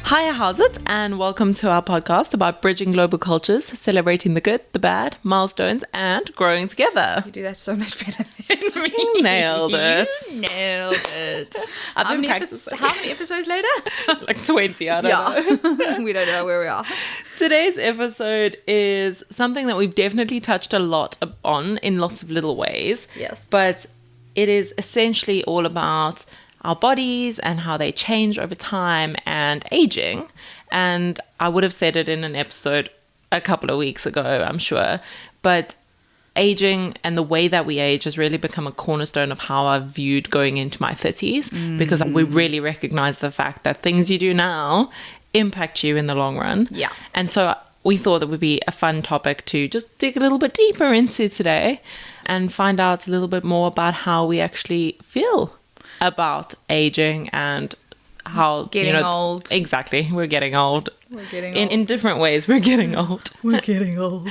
Hiya, how's it? And welcome to our podcast about bridging global cultures, celebrating the good, the bad, milestones, and growing together. You do that so much better than me. You nailed it. You nailed it. I've been practicing. How many episodes later? Like 20, I don't know. We don't know where we are. Today's episode is something that we've definitely touched a lot on in lots of little ways. Yes. But it is essentially all about our bodies and how they change over time and aging. And I would have said it in an episode a couple of weeks ago, I'm sure. But aging and the way that we age has really become a cornerstone of how I've viewed going into my 30s because we really recognize the fact that things you do now impact you in the long run. Yeah. And so we thought it would be a fun topic to just dig a little bit deeper into today and find out a little bit more about how we actually feel about aging and how Getting old. Exactly, we're getting old. We're getting in different ways. We're getting old. We're getting old.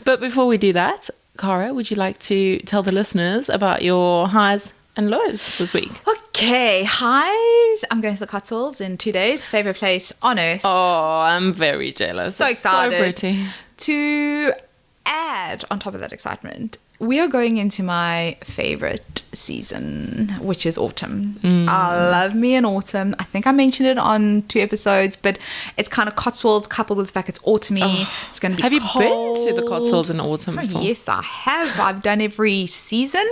But before we do that, Cara, would you like to tell the listeners about your highs and lows this week? Okay, highs. I'm going to the Cotswolds in 2 days. Favorite place on earth. Oh, I'm very jealous. So It's excited. So pretty. To add on top of that excitement, we are going into my favorite season, which is autumn. I love me in autumn. I think I mentioned it on 2 episodes, but it's kind of Cotswolds coupled with the fact it's autumny. It's going to be Have you cold. been to the Cotswolds in autumn before? Yes, I have. I've done every season.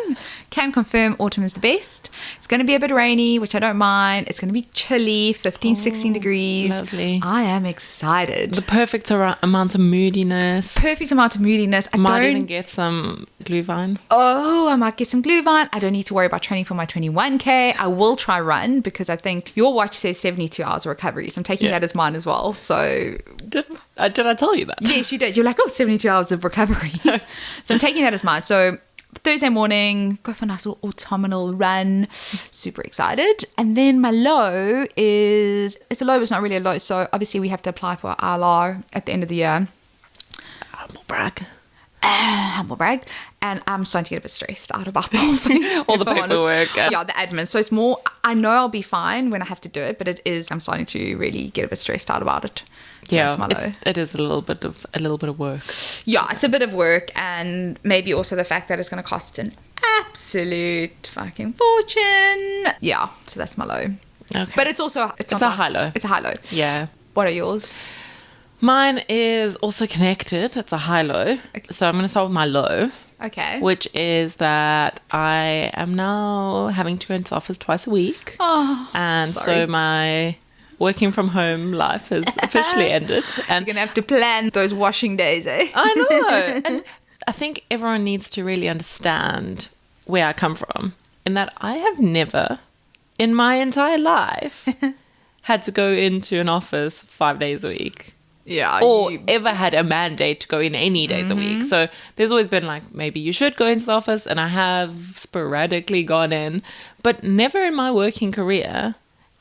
Can confirm autumn is the best. It's going to be a bit rainy, which I don't mind. It's going to be chilly, 15, 16 degrees. Lovely. I am excited. The perfect amount of moodiness. Perfect amount of moodiness. I Might don't even get some glühwein. Oh, I might get some glühwein. I don't need to worry about training for my 21K. I will try run because I think your watch says 72 hours of recovery. So I'm taking that as mine as well. So Did I tell you that? yes, you did. You're like, 72 hours of recovery. So I'm taking that as mine. So Thursday morning, go for a nice little autumnal run. Super excited. And then my low is, it's a low, but it's not really a low. So obviously we have to apply for ILR at the end of the year. Humble brag. Humble brag. And I'm starting to get a bit stressed out about the whole thing. All the if I'm honest. paperwork. Yeah, the admin. So it's more, I know I'll be fine when I have to do it, but I'm starting to really get a bit stressed out about it. Yeah, That's my low. it is a little bit of work. Yeah, it's a bit of work, and maybe also the fact that it's going to cost an absolute fucking fortune. Yeah, so that's my low. Okay. But it's also, it's not a my- high low. It's a high low. Yeah. What are yours? Mine is also connected. It's a high-low. Okay. So I'm going to start with my low, Okay. which is that I am now having to go into the office twice a week. Oh, And sorry. so my working from home life has officially ended. And You're going to have to plan those washing days, eh? I know. And I think everyone needs to really understand where I come from in that I have never in my entire life had to go into an office 5 days a week. Yeah. Or ever had a mandate to go in any days a week. So there's always been like, maybe you should go into the office, and I have sporadically gone in, but never in my working career,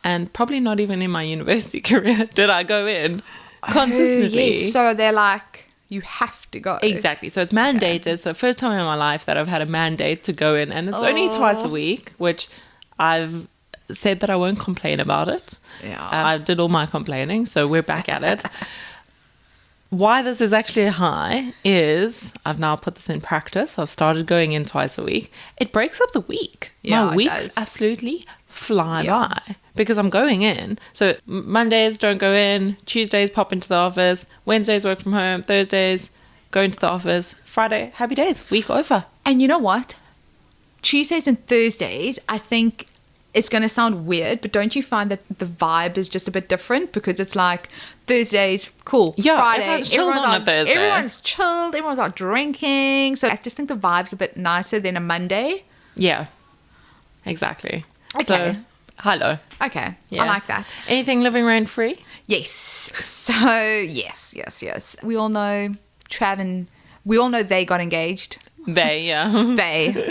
and probably not even in my university career, did I go in consistently. Yes. So they're like, you have to go. Exactly. So it's mandated. So first time in my life that I've had a mandate to go in, and it's only twice a week, which I've said that I won't complain about it. Yeah. I did all my complaining, so we're back at it. Why this is actually a high is I've now put this in practice. I've started going in twice a week. It breaks up the week. Yeah, My it weeks does. absolutely fly Yeah. by because I'm going in. So Mondays don't go in, Tuesdays pop into the office, Wednesdays work from home, Thursdays go into the office, Friday, happy days, week over. And you know what? Tuesdays and Thursdays, I think it's going to sound weird, but don't you find that the vibe is just a bit different? Because it's like Thursdays, cool. Yeah, Friday, everyone's chilled on a out, Thursday. everyone's chilled, everyone's out drinking. So I just think the vibe's a bit nicer than a Monday. Yeah, exactly. Okay. So, hello. Okay, Yeah. I like that. Anything living rent free? Yes. So, yes. We all know they got engaged. They.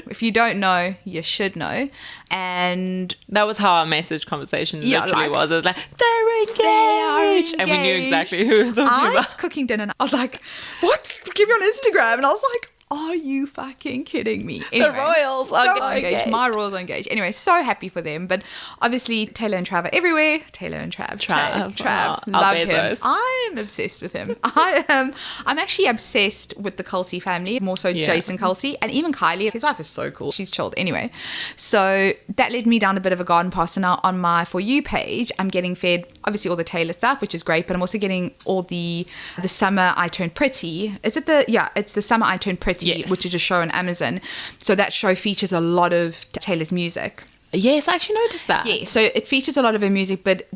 If you don't know, you should know. And That was how our message conversation Yeah, literally like, was. It was like, they're engaged. And we knew engaged. exactly who we were talking I about. was cooking dinner and I was like, what? Keep me on Instagram. And I was like, Are you fucking kidding me? The Royals are engaged. My Royals are engaged. Anyway, so happy for them. But obviously, Taylor and Trav are everywhere. Taylor and Trav. Trav. Love him. Bezos. I'm obsessed with him. I'm actually obsessed with the Kelsey family, more so Jason Kelsey, and even Kylie. His wife is so cool. She's chilled. Anyway, so that led me down a bit of a garden path. So now on my For You page, I'm getting fed, obviously, all the Taylor stuff, which is great, but I'm also getting all the Summer I Turned Pretty. Is it it's the Summer I Turned Pretty, Yes. which is a show on Amazon. So that show features a lot of Taylor's music. Yes, I actually noticed that. Yeah, so it features a lot of her music, but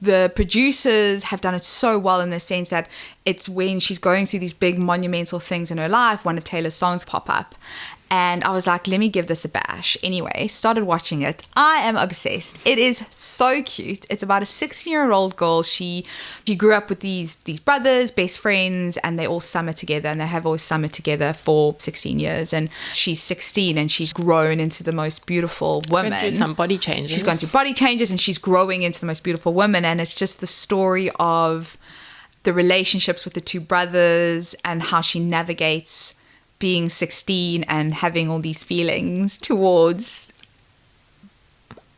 the producers have done it so well in the sense that it's when she's going through these big monumental things in her life, one of Taylor's songs pop up. And I was like, let me give this a bash. Anyway, started watching it. I am obsessed. It is so cute. It's about a 16-year-old girl. She grew up with these brothers, best friends, and they all summer together, and they have always summered together for 16 years. And she's 16, and she's grown into the most beautiful woman. Gone through some body changes. She's gone through body changes, and she's growing into the most beautiful woman. And it's just the story of the relationships with the two brothers and how she navigates being 16 and having all these feelings towards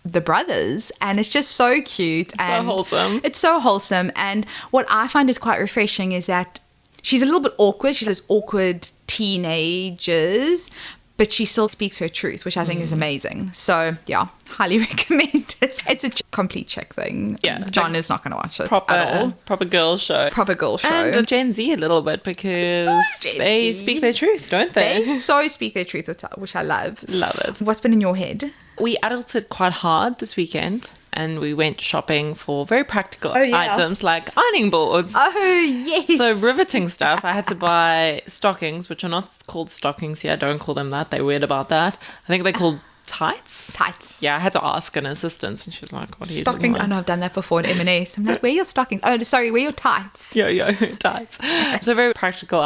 the brothers. And it's just so cute. So wholesome. It's so wholesome. And what I find is quite refreshing is that she's a little bit awkward. She's those awkward teenagers, but she still speaks her truth, which I think is amazing. So, yeah, highly recommend it. It's a complete chick thing. Yeah. John is not going to watch it at all. Proper girl show. Proper girl show. And a Gen Z a little bit because So Gen they Z. speak their truth, don't they? They so speak their truth, which I love. Love it. What's been in your head? We adulted quite hard this weekend and we went shopping for very practical items like ironing boards. Oh, yes. So riveting stuff. I had to buy stockings, which are not called stockings here. Don't call them that. They're weird about that. I think they're called tights. Tights. Yeah, I had to ask an assistant and she was like, what are you doing? Stockings. I know I've done that before in M&S. I'm like, where are your stockings? Oh, sorry, where are your tights? Yo, tights. So very practical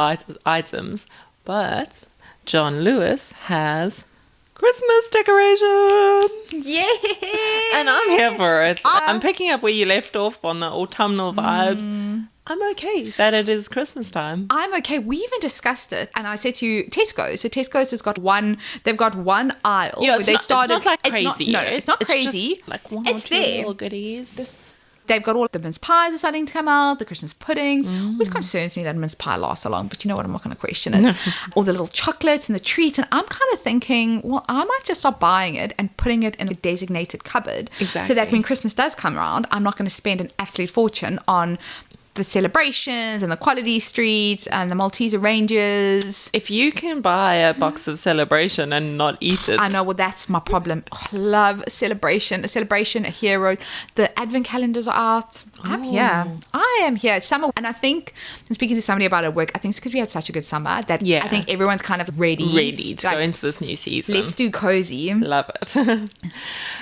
items. But John Lewis has Christmas decorations. Yeah. And I'm here for it. I'm picking up where you left off on the autumnal vibes. I'm okay that it is Christmas time. I'm okay. We even discussed it, and I said to Tesco. So Tesco's has got one. They've got one aisle. Yeah, where it's, they not, started, it's not like it's crazy. Not, no, it's not just crazy. like one it's or two there. little goodies. They've got all the mince pies are starting to come out, the Christmas puddings, which concerns me that mince pie lasts so long, but you know what, I'm not going to question it. All the little chocolates and the treats, and I'm kind of thinking, well, I might just stop buying it and putting it in a designated cupboard. Exactly. So that when Christmas does come around, I'm not going to spend an absolute fortune on the celebrations and the quality streets and the Malteser ranges. If you can buy a box of Celebration and not eat it. I know, well, that's my problem. Oh, I love a celebration, a hero. The advent calendars are out. I'm here. I am here. It's summer. And I think, I'm speaking to somebody about it at work, I think it's because we had such a good summer that I think everyone's kind of ready to go into this new season. Let's do cozy. Love it.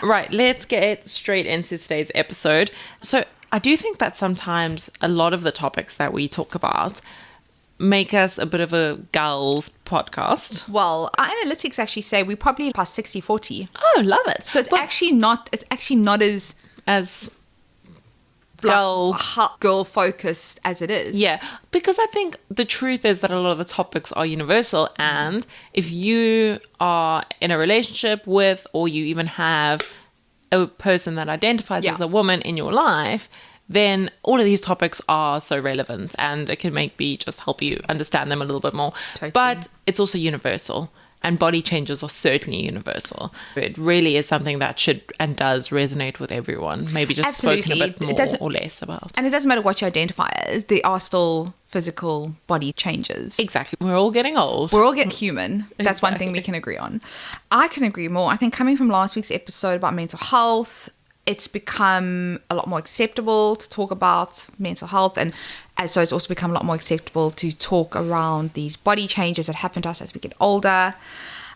Right, let's get straight into today's episode. So I do think that sometimes a lot of the topics that we talk about make us a bit of a gals podcast. Well, our analytics actually say we probably past 60-40. Oh, love it. So it's actually not as girl focused as it is. Yeah, because I think the truth is that a lot of the topics are universal, and if you are in a relationship with, or you even have a person that identifies as a woman in your life, then all of these topics are so relevant, and it can maybe just help you understand them a little bit more. Totally. But it's also universal, and body changes are certainly universal. It really is something that should and does resonate with everyone. Maybe just spoken a bit more or less about. And it doesn't matter what you identify as, there are still physical body changes. Exactly. We're all getting old. We're all getting human. That's one thing we can agree on. I can agree more. I think coming from last week's episode about mental health, it's become a lot more acceptable to talk about mental health, and so it's also become a lot more acceptable to talk around these body changes that happen to us as we get older.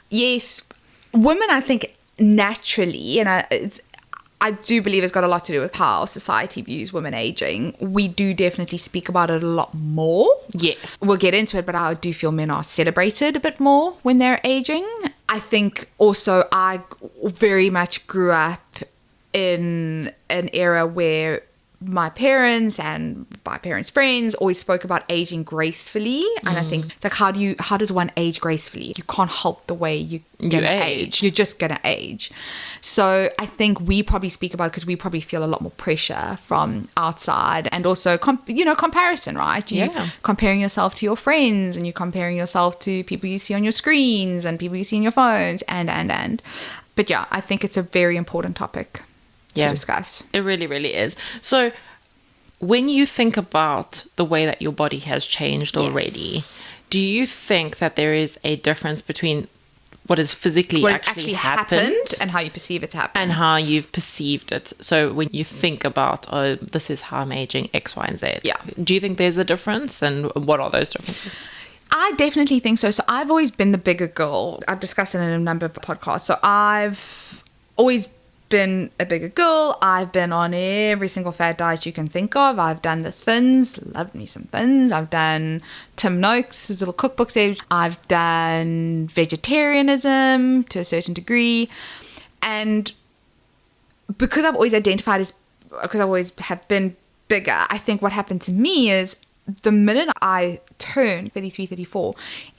Yes, women, I think naturally, and I do believe it's got a lot to do with how society views women aging. We do definitely speak about it a lot more. Yes. We'll get into it, but I do feel men are celebrated a bit more when they're aging. I think also I very much grew up in an era where my parents and my parents' friends always spoke about aging gracefully. And I think it's like, how does one age gracefully? You can't help the way you're going to age. You're just going to age. So I think we probably speak about it because we probably feel a lot more pressure from outside, and also, comparison, right? You comparing yourself to your friends, and you're comparing yourself to people you see on your screens and people you see in your phones, and. But yeah, I think it's a very important topic to discuss. It really, really is. So when you think about the way that your body has changed already, do you think that there is a difference between what has physically actually happened and how you perceive it to happen? And how you've perceived it? So when you think about, oh, this is how I'm aging, X, Y, and Z. Yeah. Do you think there's a difference? And what are those differences? I definitely think so. So I've always been the bigger girl. I've discussed it in a number of podcasts. So I've always been a bigger girl. I've been on every single fad diet you can think of. I've done the thins, loved me some thins. I've done Tim Noakes' little cookbook stage. I've done vegetarianism to a certain degree. And because I've always identified as, because I always have been bigger, I think what happened to me is the minute I turned 33, 34,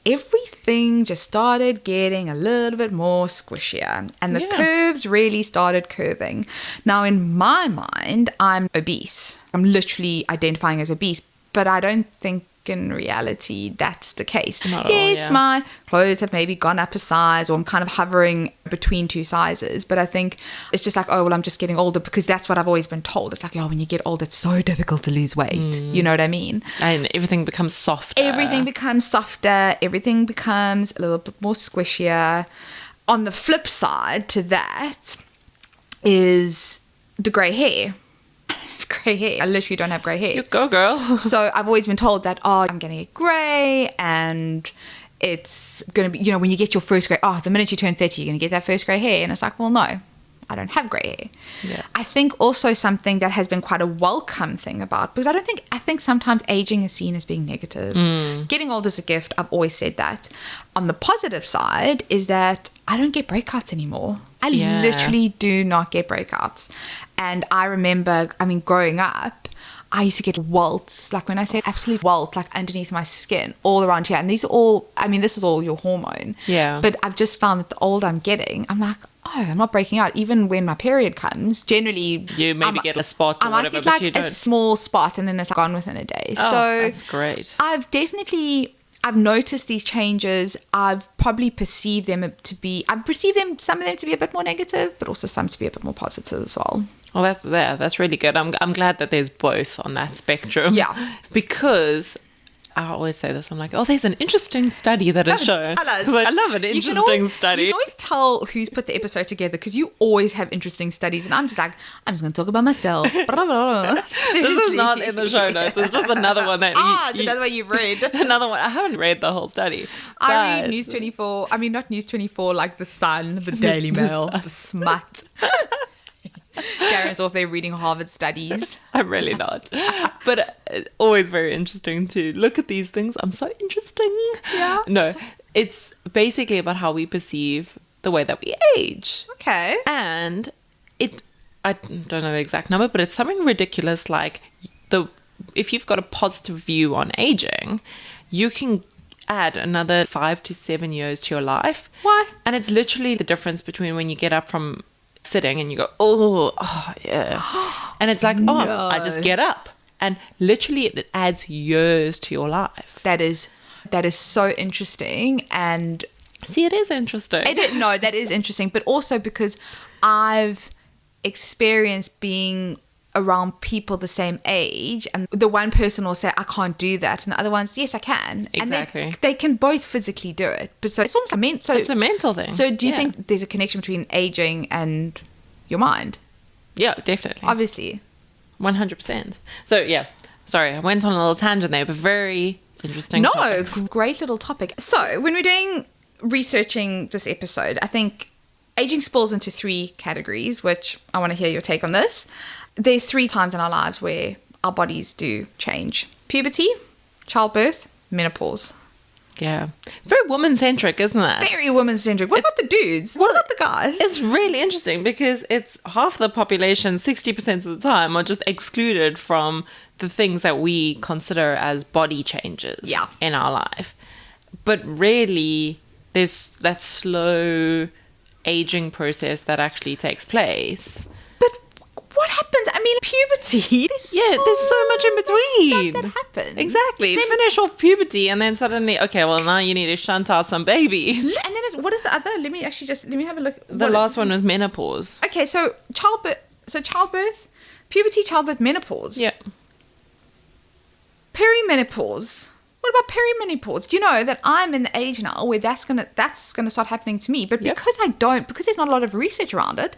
everything just started getting a little bit more squishier, and the curves really started curving. Now, in my mind, I'm obese. I'm literally identifying as obese, but I don't think in reality that's the case. Yes, my clothes have maybe gone up a size, or I'm kind of hovering between two sizes, but I think it's just like, oh, well, I'm just getting older, because that's what I've always been told. It's like, oh, when you get older, it's so difficult to lose weight. You know what I mean? And everything becomes softer. Everything becomes softer. Everything becomes a little bit more squishier. On the flip side to that is the grey hair. Grey hair. I literally don't have grey hair. You go, girl. So I've always been told that, oh, I'm going to get grey, and it's going to be, when you get your first grey, the minute you turn 30, you're going to get that first grey hair. And it's like, well, no, I don't have grey hair. Yeah. I think also something that has been quite a welcome thing about, because I think sometimes aging is seen as being negative. Getting old is a gift. I've always said that. On the positive side is that I don't get breakouts anymore. I literally do not get breakouts. And I remember, growing up, I used to get welts, like when I say absolute welt, like underneath my skin, all around here. And these are all, this is all your hormone. Yeah. But I've just found that the older I'm getting, I'm like, oh, I'm not breaking out. Even when my period comes, generally... You maybe get a spot or whatever, but you don't. A small spot, and then it's gone within a day. Oh, so that's great. I've noticed these changes. I've probably perceived them, some of them to be a bit more negative, but also some to be a bit more positive as well. Well, that's really good. I'm glad that there's both on that spectrum. Yeah. Because I always say this. I'm like, oh, there's an interesting study that has shown. Tell us. I love an interesting study. You can always tell who's put the episode together, because you always have interesting studies, and I'm just like, I'm just going to talk about myself. This is not in the show notes. It's just another one that it's another one you've read. Another one. I haven't read the whole study. I read News 24. Not News 24, like The Sun, the Daily Mail, the Smut. Karen's off there reading Harvard studies. I'm really not. But it's always very interesting to look at these things. I'm so interesting. Yeah. No, it's basically about how we perceive the way that we age. Okay. And I don't know the exact number, but it's something ridiculous like if you've got a positive view on aging, you can add another 5 to 7 years to your life. What? And it's literally the difference between when you get up from sitting and you go, oh yeah, and it's like, I just get up, and literally it adds years to your life. That is so interesting. And see, it is interesting. That is interesting, but also because I've experienced being around people the same age, and the one person will say I can't do that, and the other one's yes I can. Exactly. And they can both physically do it, but so it's almost it's a mental thing. So do you think there's a connection between aging and your mind? Yeah, definitely, obviously, 100%. So yeah, sorry, I went on a little tangent there, but very interesting. Great little topic. So when we're researching this episode, I think aging spills into 3 categories, which I want to hear your take on this. There's 3 times in our lives where our bodies do change: puberty, childbirth, menopause. Yeah. Very woman-centric, isn't it? Very woman-centric. What about the dudes? What about the guys? It's really interesting because it's half the population, 60% of the time, are just excluded from the things that we consider as body changes in our life. But really, there's that slow aging process that actually takes place. But what happens? I mean, puberty. There's so much in between. Stuff that happens. Exactly. Then, finish off puberty and then suddenly, okay, well, now you need to shunt out some babies. And then what is the other? Let me have a look. The last one was menopause. Okay, so childbirth, puberty, childbirth, menopause. Yeah. Perimenopause. What about perimenopause? Do you know that I'm in the age now where that's gonna start happening to me? But because there's not a lot of research around it,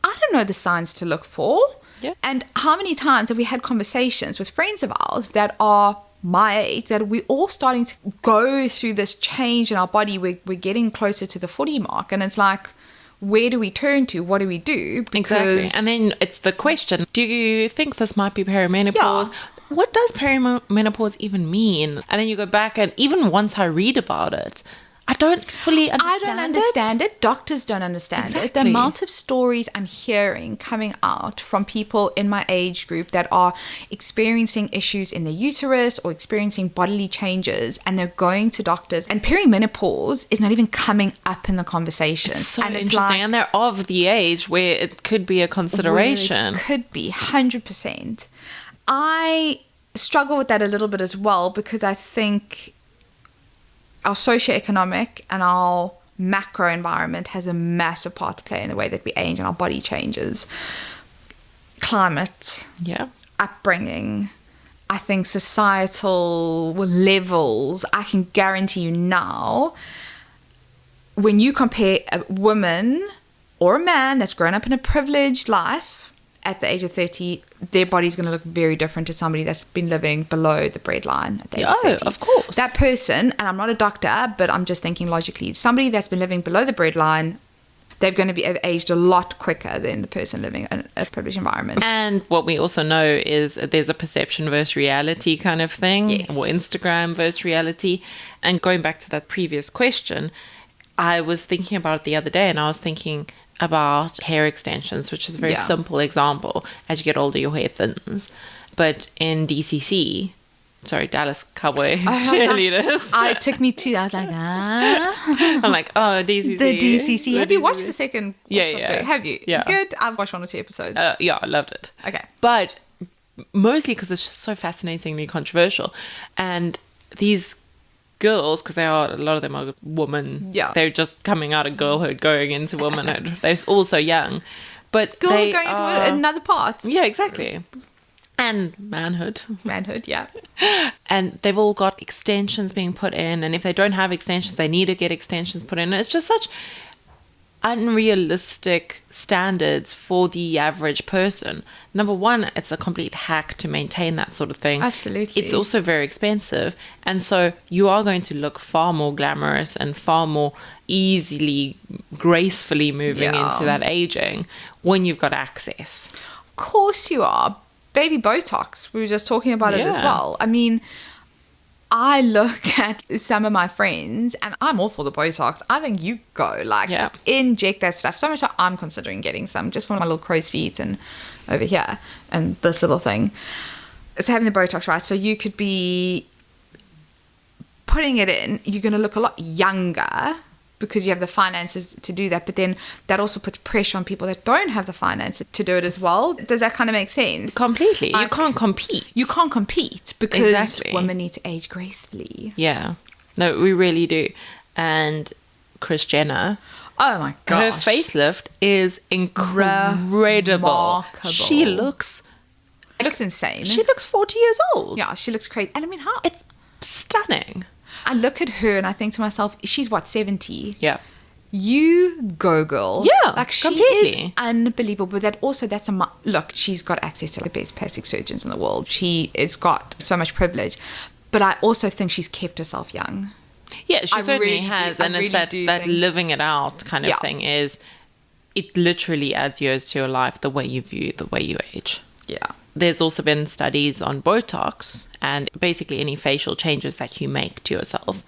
I don't know the signs to look for. Yeah. And how many times have we had conversations with friends of ours that are my age, that we're all starting to go through this change in our body? We're getting closer to the 40 mark, and it's like, where do we turn to? What do we do? Exactly. And then it's the question, do you think this might be perimenopause? Yeah. What does perimenopause even mean? And then you go back, and even once I read about it, I don't fully understand it. I don't understand it. Doctors don't understand it. The amount of stories I'm hearing coming out from people in my age group that are experiencing issues in their uterus or experiencing bodily changes, and they're going to doctors, and perimenopause is not even coming up in the conversation. It's so and interesting. Like, and they're of the age where it could be a consideration. It could be, 100%. I struggle with that a little bit as well, because I think our socioeconomic and our macro environment has a massive part to play in the way that we age and our body changes. Climate, upbringing, I think societal levels. I can guarantee you now, when you compare a woman or a man that's grown up in a privileged life at the age of 30, their body's going to look very different to somebody that's been living below the breadline at the age of 30. Of course. That person, and I'm not a doctor, but I'm just thinking logically, somebody that's been living below the breadline, they're going to be aged a lot quicker than the person living in a privileged environment. And what we also know is there's a perception versus reality kind of thing, or Instagram versus reality. And going back to that previous question, I was thinking about it the other day, and I was thinking about hair extensions, which is a very simple example. As you get older, your hair thins. But in DCC, Dallas Cowboy cheerleaders. It took me I was like, I'm like, oh, DCC. The DCC. Have you watched the second? Yeah. Have you? Yeah. Good. I've watched 1 or 2 episodes. Yeah, I loved it. Okay. But mostly because it's just so fascinatingly controversial. And these girls, because a lot of them are women. Yeah. They're just coming out of girlhood, going into womanhood. They're all so young. But girlhood going into another part. Yeah, exactly. And manhood. Manhood, yeah. And they've all got extensions being put in. And if they don't have extensions, they need to get extensions put in. And it's just such unrealistic standards for the average person. Number one, it's a complete hack to maintain that sort of thing. Absolutely. It's also very expensive, and so you are going to look far more glamorous and far more easily, gracefully moving into that aging when you've got access. Of course you are. Baby Botox, we were just talking about it as well. I mean, I look at some of my friends, and I'm all for the Botox. I think you go, inject that stuff. So much so I'm considering getting some just for my little crow's feet and over here and this little thing. So having the Botox, right? So you could be putting it in. You're going to look a lot younger because you have the finances to do that. But then that also puts pressure on people that don't have the finances to do it as well. Does that kind of make sense? Completely. You can't compete. You can't compete because women need to age gracefully. Yeah. No, we really do. And Kris Jenner, oh my gosh, her facelift is incredible. Remarkable. She looks insane. She looks 40 years old. Yeah, she looks crazy. And I mean, it's stunning. I look at her and I think to myself, she's 70? Yeah. You go, girl. Yeah, like completely. She is unbelievable. But look, she's got access to the best plastic surgeons in the world. She has got so much privilege. But I also think she's kept herself young. Yeah, she certainly has. And it's that living it out kind of thing is, it literally adds years to your life, the way you view, the way you age. Yeah. there's also been studies on Botox, and basically any facial changes that you make to yourself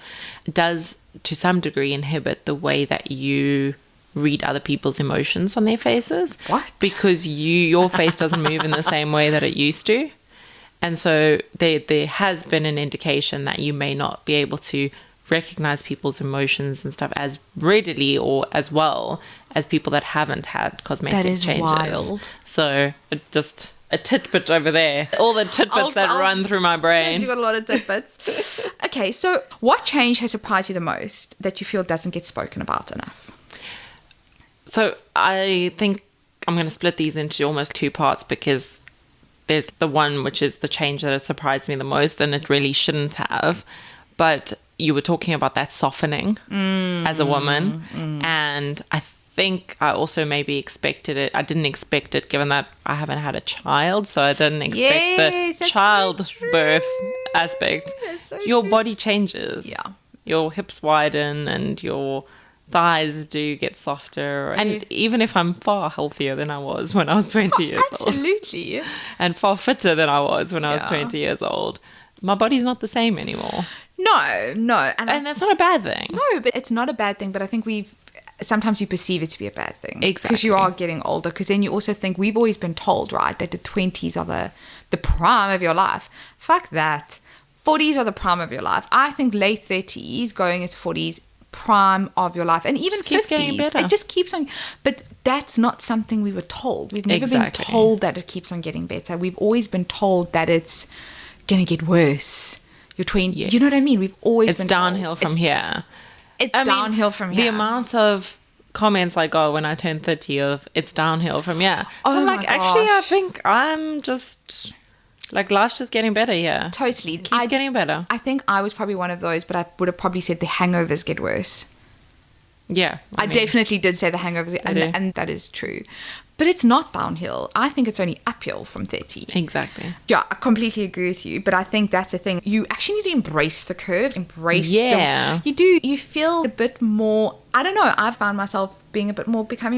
does to some degree inhibit the way that you read other people's emotions on their faces. What? Because your face doesn't move in the same way that it used to. And so there has been an indication that you may not be able to recognize people's emotions and stuff as readily or as well as people that haven't had cosmetic That is changes. wild. So just a tidbit over there. All the tidbits that run through my Yes, brain. you got a lot of tidbits. Okay, so what change has surprised you the most that you feel doesn't get spoken about enough? So I think I'm going to split these into almost two parts, because there's the one which is the change that has surprised me the most, and it really shouldn't have. But you were talking about that softening as a woman. And I think I also maybe expected it. I didn't expect it given that I haven't had a child. So I didn't expect Yes, the that's so childbirth true. aspect. That's so Your true. body changes. Yeah. Your hips widen and your thighs do get softer. And even if I'm far healthier than I was when I was 20 years old, Absolutely. and far fitter than I was when I was Yeah. 20 years old, my body's not the same anymore. No. And that's not a bad thing. No, but it's not a bad thing. But I think sometimes you perceive it to be a bad thing. Because you Exactly. are getting older. Because then you also think, we've always been told, right, that the 20s are the prime of your life. Fuck that. 40s are the prime of your life. I think late 30s going into 40s, prime of your life. And even Just keeps 50s. getting better. It just keeps on. But that's not something we were told. We've never Exactly. been told that it keeps on getting better. We've always been told that it's going to get worse. You're 20. Yes. You know what I mean? We've always It's been downhill told. from here. It's I mean, downhill from here. The amount of comments I got when I turned 30 of it's downhill from here. Oh I'm my like, actually, I gosh. think I'm just like, life's just getting better here. Totally. It keeps getting better. I think I was probably one of those, but I would have probably said the hangovers get worse. Yeah. I mean, definitely did say the hangovers, do. and that is true. But it's not downhill. I think it's only uphill from 30. Exactly. Yeah, I completely agree with you. But I think that's the thing. You actually need to embrace the curves, embrace Yeah. them. You do. You feel a bit more, I don't know, I've found myself becoming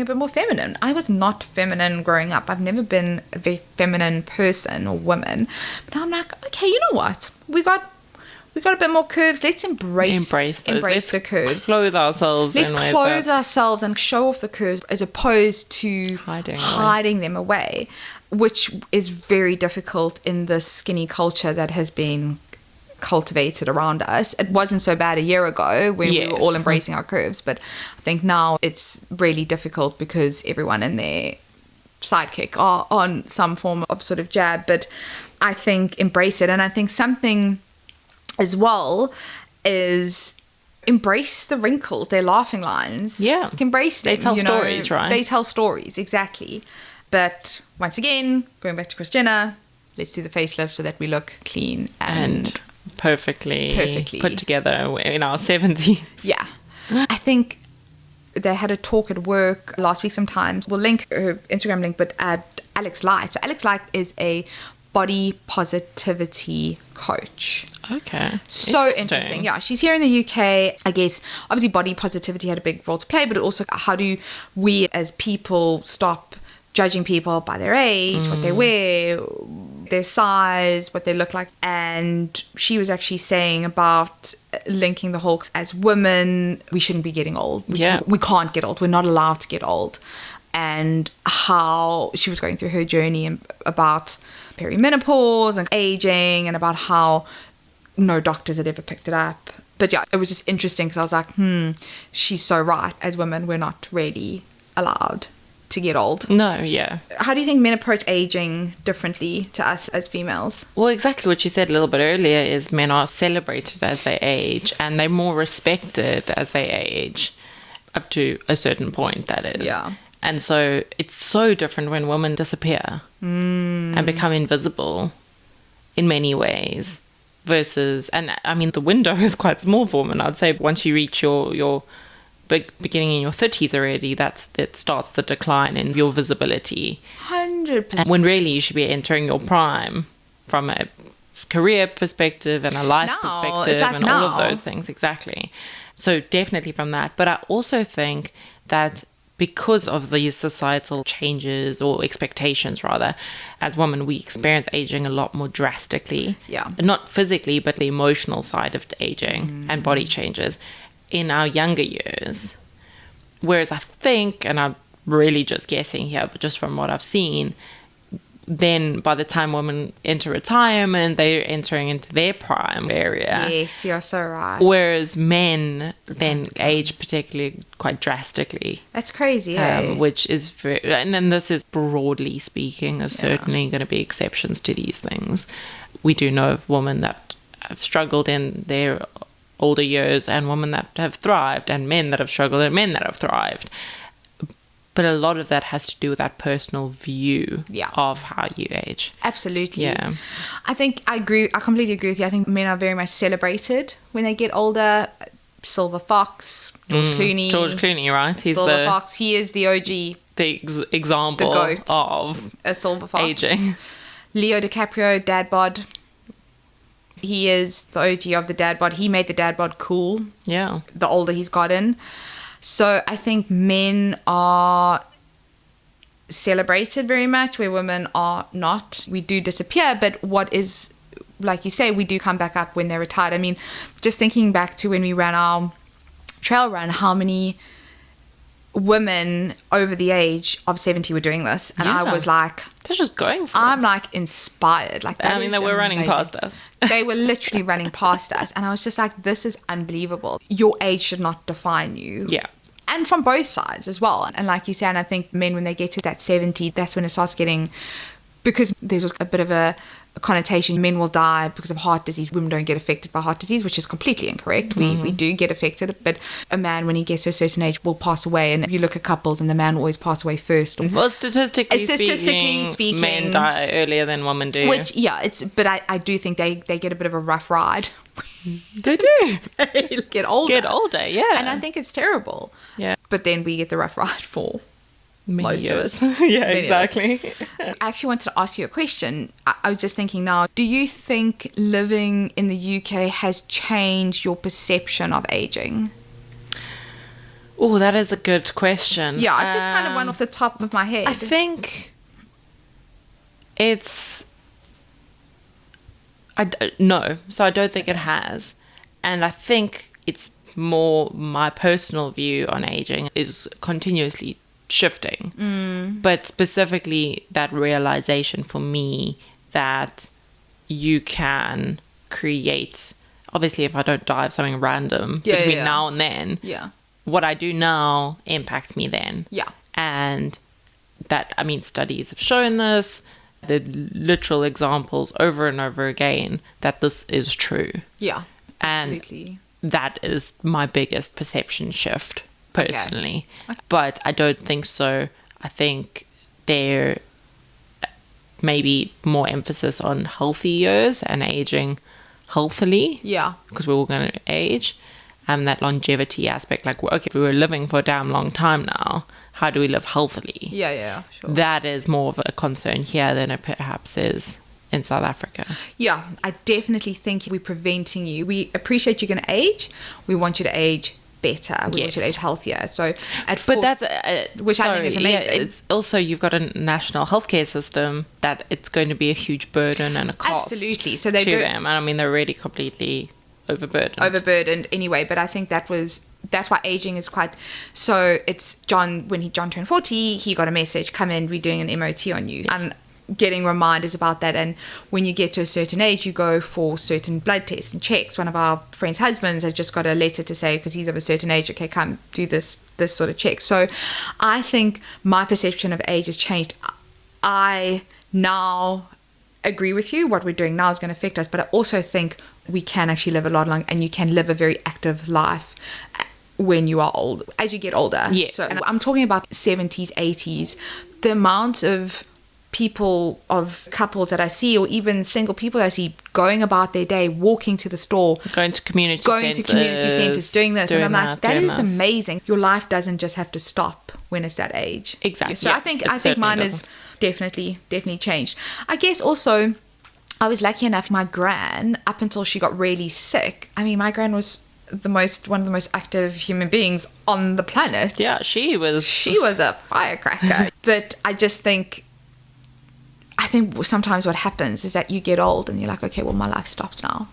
a bit more feminine. I was not feminine growing up. I've never been a very feminine person or woman. But I'm like, okay, you know what? We got a bit more curves. Let's embrace Those. Let's the curves. Clothe ourselves Let's in ways clothe that- ourselves and show off the curves as opposed to Hiding them away, which is very difficult in this skinny culture that has been cultivated around us. It wasn't so bad a year ago when we were Yes. all embracing our curves, but I think now it's really difficult because everyone and their sidekick are on some form of sort of jab. But I think embrace it. And I think something as well is embrace the wrinkles, their laughing lines. Yeah. Embrace them. They tell stories, right? They tell stories, exactly. But once again, going back to Kris Jenner, let's do the facelift so that we look clean and perfectly Perfectly. put together in our 70s. yeah. I think they had a talk at work last week sometimes. We'll link her Instagram link, but at Alex Light. So Alex Light is a body positivity coach. Okay. So interesting. Yeah, she's here in the UK. I guess obviously body positivity had a big role to play, but also how do we as people stop judging people by their age, what they wear, their size, what they look like. And she was actually saying about linking the whole, as women, we shouldn't be getting old. Yeah. We can't get old. We're not allowed to get old. And how she was going through her journey and about perimenopause and aging and about how no doctors had ever picked it up. But yeah, it was just interesting because I was like, she's so right. As women, we're not really allowed to get old. No, yeah. How do you think men approach aging differently to us as females? Well, exactly what you said a little bit earlier is men are celebrated as they age and they're more respected as they age, up to a certain point, that is. Yeah. And so it's so different when women disappear and become invisible in many ways versus, and I mean, the window is quite small for women. I'd say once you reach your beginning in your 30s already, that starts the decline in your visibility. 100%. When really you should be entering your prime from a career perspective and a life Now, perspective it's like and all of now. those things. Exactly. So definitely from that. But I also think that because of these societal changes or expectations, rather, as women, we experience aging a lot more drastically. Yeah. Not physically, but the emotional side of aging and body changes in our younger years. Whereas I think, and I'm really just guessing here, but just from what I've seen, then by the time women enter retirement, they're entering into their prime area. Yes, you're so right. Whereas men then age particularly quite drastically. That's crazy, eh? Which is very, and then this is broadly speaking, there's certainly going to be exceptions to these things. We do know of women that have struggled in their older years and women that have thrived and men that have struggled and men that have thrived. But a lot of that has to do with that personal view of how you age. Absolutely. Yeah. I think I completely agree with you. I think men are very much celebrated when they get older. Silver Fox, George Clooney. George Clooney, right? He's Silver Fox. He is the OG. The example the goat of a silver fox. Aging. Leo DiCaprio, dad bod. He is the OG of the dad bod. He made the dad bod cool. Yeah. The older he's gotten. So I think men are celebrated very much where women are not. We do disappear, but what is, like you say, we do come back up when they're retired. I mean, just thinking back to when we ran our trail run, how many women over the age of 70 were doing this, and I was like, they're just going for I'm like inspired. Like, I mean, they were running past us. They were literally running past us, and I was just like, this is unbelievable. Your age should not define you. Yeah. And from both sides as well. And like you said, and I think men, when they get to that 70, that's when it starts getting, because there's a bit of a connotation, men will die because of heart disease, women don't get affected by heart disease, which is completely incorrect. We do get affected, but a man, when he gets to a certain age, will pass away. And if you look at couples, and the man will always pass away first. Well, statistically speaking, men die earlier than women do. Which, but I do think they get a bit of a rough ride. They do. Get older, yeah. And I think it's terrible. Yeah. But then we get the rough ride for most years. of us. Yeah, exactly. I actually wanted to ask you a question. I was just thinking now, do you think living in the UK has changed your perception of aging? Oh, that is a good question. Yeah, it's just kind of one off the top of my head. I think it's... no, so I don't think it has. And I think it's more my personal view on aging is continuously shifting. But specifically that realization for me that you can create, obviously if I don't die of something random between now and then, what I do now impacts me then. Yeah. And that, I mean, studies have shown this, the literal examples over and over again that this is true. Yeah, absolutely. And that is my biggest perception shift personally. Okay. But I don't think so. I think there may be more emphasis on healthy years and aging healthily. Yeah. Because we're all going to age. That longevity aspect, like, okay, if we were living for a damn long time now, how do we live healthily? Yeah, sure. That is more of a concern here than it perhaps is in South Africa. Yeah, I definitely think we're preventing you. We appreciate you're going to age. We want you to age better. We want you to age healthier. So at 40, but that's which I think is amazing. Yeah, it's also, you've got a national healthcare system that it's going to be a huge burden and a cost. Absolutely. So they to them, and I mean they're already completely overburdened anyway. But I think that's why aging is quite. So it's John, when John turned 40, he got a message, come in, we're doing an MOT on you. And getting reminders about that. And when you get to a certain age, you go for certain blood tests and checks. One of our friends' husbands has just got a letter to say, because he's of a certain age, okay, come do this sort of check. So I think my perception of age has changed. I now agree with you, what we're doing now is going to affect us, but I also think we can actually live a lot longer, and you can live a very active life when you are old, as you get older. Yes. So, and I'm talking about 70s, 80s, the amount of people, of couples that I see, or even single people that I see going about their day, walking to the store, going to community centers, doing this, and I'm like, that is amazing. Your life doesn't just have to stop when it's that age. Exactly. So I think mine is definitely changed. I guess also, I was lucky enough, my gran, up until she got really sick, I mean, my gran was one of the most active human beings on the planet. Yeah, she was a firecracker. But I think sometimes what happens is that you get old and you're like, okay, well, my life stops now.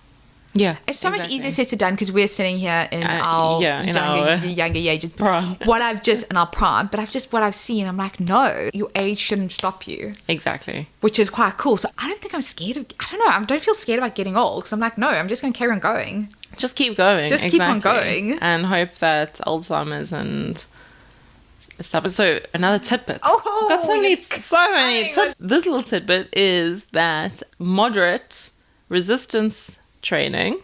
Yeah, it's so much easier said to done because we're sitting here in our younger ages. Prime. What I've seen, I'm like, no, your age shouldn't stop you. Exactly. Which is quite cool. So I don't think I'm scared of. I don't know. I don't feel scared about getting old because I'm like, no, I'm just going to carry on going. Just keep going. Just keep on going, and hope that Alzheimer's and stuff. So another tidbit. Oh, got so many. This little tidbit is that moderate resistance training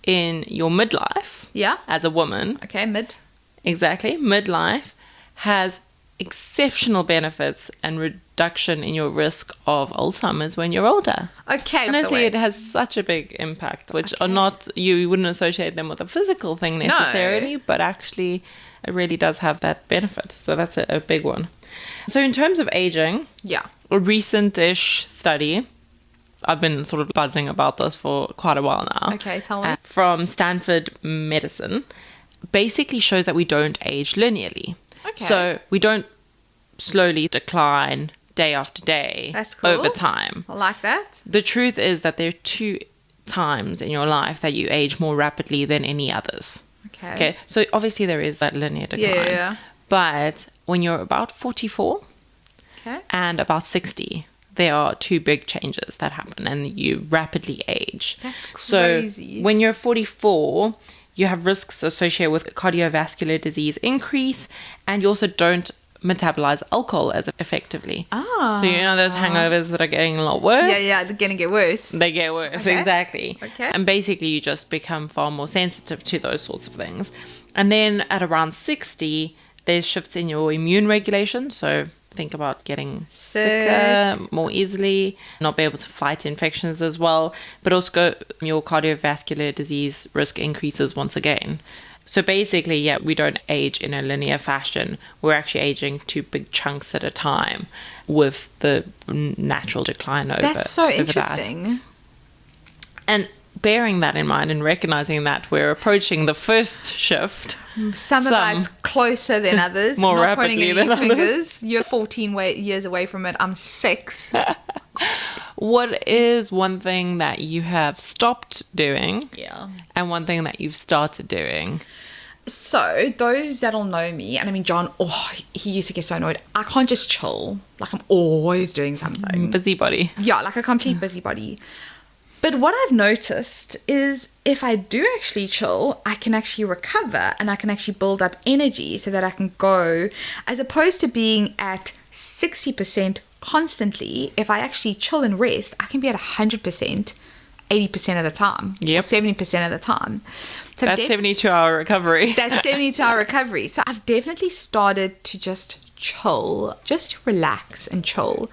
in your midlife as a woman midlife has exceptional benefits and reduction in your risk of Alzheimer's when you're older. Honestly, it has such a big impact, which are not, you wouldn't associate them with a physical thing necessarily, but actually it really does have that benefit. So that's a big one. So in terms of aging, a recent-ish study, I've been sort of buzzing about this for quite a while now. Okay, tell me. From Stanford Medicine, basically shows that we don't age linearly. Okay. So we don't slowly decline day after day. That's cool. Over time. I like that. The truth is that there are 2 times in your life that you age more rapidly than any others. Okay. So obviously there is that linear decline. Yeah. But when you're about 44 and about 60, there are 2 big changes that happen and you rapidly age. That's crazy. So when you're 44, you have risks associated with cardiovascular disease increase, and you also don't metabolize alcohol as effectively. So you know those hangovers that are getting a lot worse? Yeah, they're going to get worse. They get worse, exactly. Okay. And basically you just become far more sensitive to those sorts of things. And then at around 60, there's shifts in your immune regulation, so think about getting sicker more easily, not be able to fight infections as well, but also your cardiovascular disease risk increases once again. So basically, we don't age in a linear fashion. We're actually aging 2 big chunks at a time with the natural decline over. That's so interesting. That. And bearing that in mind and recognizing that we're approaching the first shift. Some of us closer than others. More not rapidly pointing than fingers. Others. You're 14 years away from it. I'm 6. What is one thing that you have stopped doing? Yeah. And one thing that you've started doing? So those that'll know me, and I mean John, he used to get so annoyed. I can't just chill. Like I'm always doing something. Busybody. Yeah, like a complete busybody. But what I've noticed is if I do actually chill, I can actually recover and I can actually build up energy so that I can go, as opposed to being at 60% constantly. If I actually chill and rest, I can be at 100%, 80% of the time, or 70% of the time. So that's 72-hour recovery. That's 72-hour recovery. So I've definitely started to just chill, just relax and chill.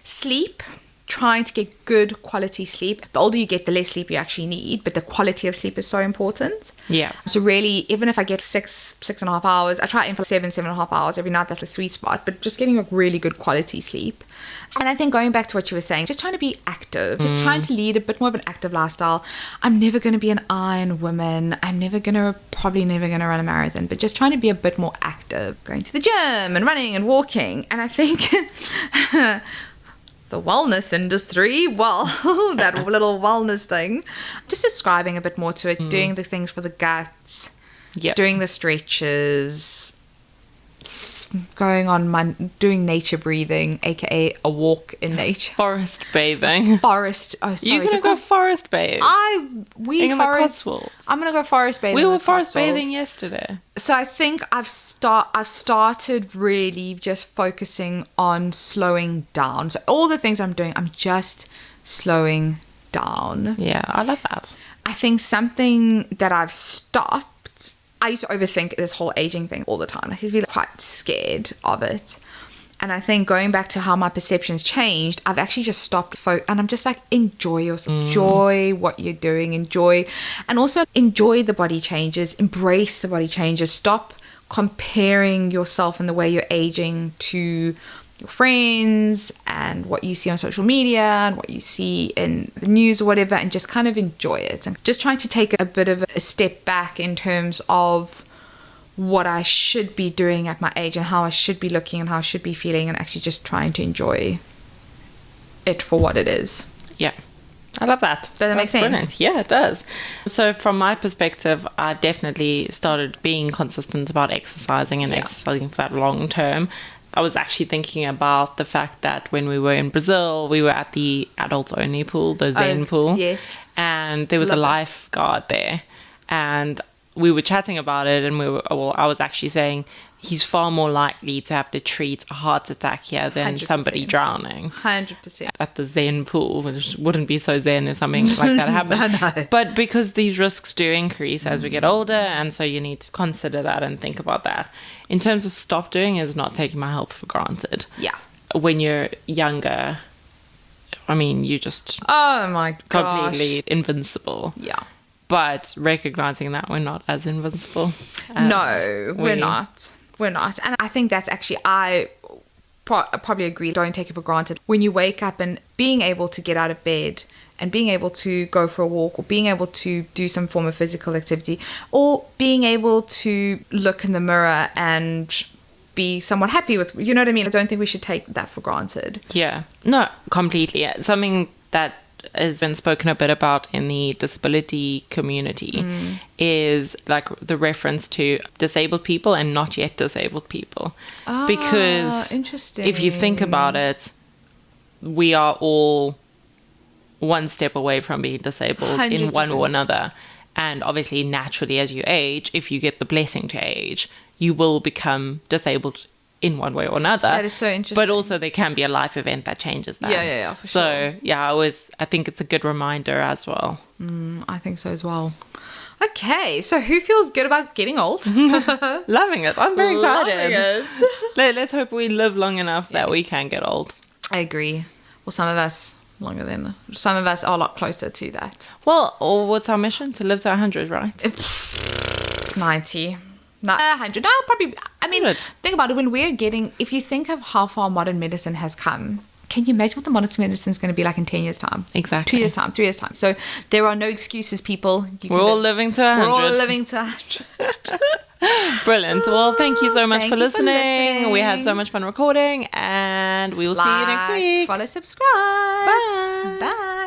Sleep. Trying to get good quality sleep. The older you get, the less sleep you actually need, but the quality of sleep is so important. Yeah. So really, even if I get 6.5 hours, I try in for 7.5 hours every night. That's a sweet spot, but just getting a really good quality sleep. And I think going back to what you were saying, just trying to be active, just trying to lead a bit more of an active lifestyle. I'm never going to be an iron woman. I'm probably never going to run a marathon, but just trying to be a bit more active, going to the gym and running and walking. And I think the wellness industry, that little wellness thing, just ascribing a bit more to it, doing the things for the guts, doing the stretches, doing nature breathing, aka a walk in nature. Forest bathing. Forest. Oh, sorry. You're gonna go forest bathing. In the Cotswolds. I'm gonna go forest bathing. We were forest bathing yesterday. So I think I've started really just focusing on slowing down. So all the things I'm doing, I'm just slowing down. Yeah, I love that. I think something that I've stopped. I used to overthink this whole aging thing all the time. I used to be quite scared of it. And I think going back to how my perceptions changed, I've actually just stopped and I'm just like, enjoy yourself, enjoy what you're doing, and also enjoy the body changes, embrace the body changes, stop comparing yourself and the way you're aging to your friends and what you see on social media and what you see in the news or whatever, and just kind of enjoy it. And just trying to take a bit of a step back in terms of what I should be doing at my age and how I should be looking and how I should be feeling, and actually just trying to enjoy it for what it is. Yeah. I love that. Does that make sense? Brilliant. Yeah, it does. So from my perspective, I definitely started being consistent about exercising and exercising for that long term. I was actually thinking about the fact that when we were in Brazil, we were at the adults only pool, the Zen pool. Yes. And there was a lifeguard there. And we were chatting about it, and I was actually saying he's far more likely to have to treat a heart attack here than 100%. Somebody drowning 100%. at the Zen pool, which wouldn't be so Zen if something like that happened. No. But because these risks do increase as we get older, and so you need to consider that and think about that. In terms of stop doing is not taking my health for granted. Yeah. When you're younger, I mean, you just Oh my gosh. completely invincible. Yeah. But recognizing that we're not as invincible. No, we're not. We're not. And I think that's actually, I probably agree, don't take it for granted. When you wake up and being able to get out of bed and being able to go for a walk or being able to do some form of physical activity or being able to look in the mirror and be somewhat happy with, you know what I mean? I don't think we should take that for granted. Yeah, no, completely. Something that has been spoken a bit about in the disability community is like the reference to disabled people and not yet disabled people. Because interesting. if you think about it, we are all one step away from being disabled in one 100%. or another. And obviously, naturally, as you age, if you get the blessing to age, you will become disabled in one way or another. That is so interesting. But also there can be a life event that changes that. Yeah, for so, sure. yeah, I think it's a good reminder as well. I think so as well. Okay, so who feels good about getting old? Loving it. I'm very excited. Loving Let's hope we live long enough that we can get old. I agree. Well, some of us longer than, some of us are a lot closer to that. Well, or what's our mission? To live to 100, right? 90. Not 100. No, probably. I mean, 100. think about it. When we're getting, if you think of how far modern medicine has come, can you imagine what the modern medicine is going to be like in 10 years' time? Exactly. 2 years' time, 3 years' time. So there are no excuses, people. We're all living to 100. We're all living to 100. Brilliant. Well, thank you so much Thank for you for listening. We had listening. so much fun recording, and we will see you next week. Follow, subscribe. Bye. Bye.